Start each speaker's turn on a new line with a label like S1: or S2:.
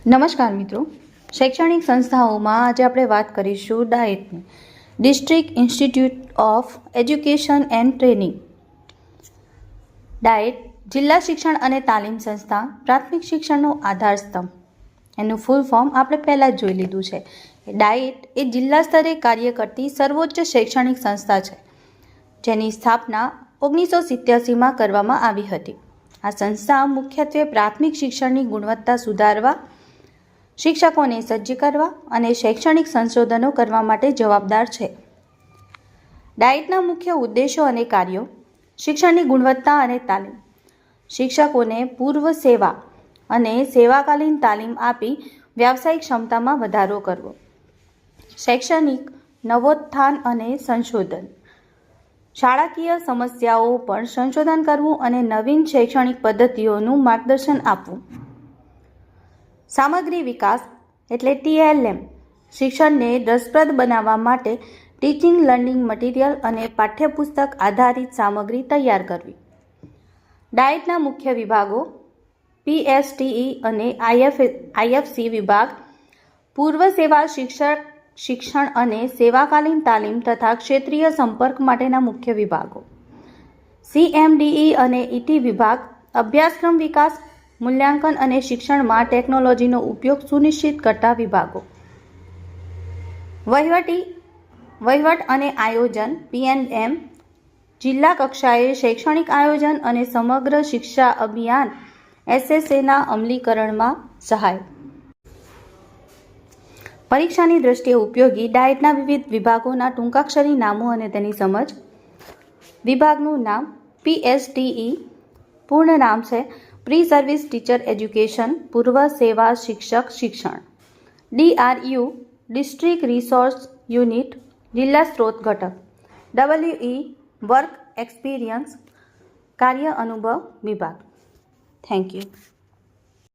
S1: નમસ્કાર મિત્રો, શૈક્ષણિક સંસ્થાઓમાં આજે આપણે વાત કરીશું ડાયેટની. District institute of education and training. DIET જિલ્લા શિક્ષણ અને તાલીમ સંસ્થા, પ્રાથમિક શિક્ષણનો આધારસ્તંભ. એનું ફૂલ ફોર્મ આપણે પહેલાં જ જોઈ લીધું છે. ડાયેટ એ જિલ્લા સ્તરે કાર્ય કરતી સર્વોચ્ચ શૈક્ષણિક સંસ્થા છે, જેની સ્થાપના 1987માં કરવામાં આવી હતી. આ સંસ્થા મુખ્યત્વે પ્રાથમિક શિક્ષણની ગુણવત્તા સુધારવા, શિક્ષકોને સજ્જ કરવા અને શૈક્ષણિક સંશોધનો કરવા માટે જવાબદાર છે. ડાયેટના મુખ્ય ઉદ્દેશો અને કાર્યો: શિક્ષણની ગુણવત્તા અને તાલીમ, શિક્ષકોને પૂર્વ સેવા અને સેવાકાલીન તાલીમ આપી વ્યાવસાયિક ક્ષમતામાં વધારો કરવો, શૈક્ષણિક નવોત્થાન અને સંશોધન, શાળાકીય સમસ્યાઓ પર સંશોધન કરવું અને નવીન શૈક્ષણિક પદ્ધતિઓનું માર્ગદર્શન આપવું, સામગ્રી વિકાસ એટલે TLM, શિક્ષણને રસપ્રદ બનાવવા માટે ટીચિંગ લર્નિંગ મટીરિયલ અને પાઠ્યપુસ્તક આધારિત સામગ્રી તૈયાર કરવી. ડાયેટના મુખ્ય વિભાગો: PSTE અને IFC વિભાગ, પૂર્વ સેવા શિક્ષણ અને સેવાકાલીન તાલીમ તથા ક્ષેત્રીય સંપર્ક માટેના મુખ્ય વિભાગો. CMDE અને ET વિભાગ, અભ્યાસક્રમ વિકાસ, મૂલ્યાંકન અને શિક્ષણમાં ટેકનોલોજીનો ઉપયોગ સુનિશ્ચિત કરતા વિભાગો. વહીવટ અને આયોજન PNM, જિલ્લા કક્ષાએ શૈક્ષણિક આયોજન અને સમગ્ર શિક્ષા અભિયાન SSAના અમલીકરણમાં સહાય. પરીક્ષાની દ્રષ્ટિએ ઉપયોગી ડાયેટના વિવિધ વિભાગોના ટૂંકાક્ષરી નામો અને તેની સમજ. વિભાગનું નામ: PSTE. પૂર્ણ નામ છે પ્રી સર્વિસ ટીચર એજ્યુકેશન, પૂર્વ સેવા શિક્ષક શિક્ષણ. DRU, ડિસ્ટ્રિક્ટ રિસોર્સ યુનિટ, જિલ્લા સ્ત્રોત ઘટક. WE, વર્ક એક્સપિરિયન્સ, કાર્ય અનુભવ વિભાગ. Thank you.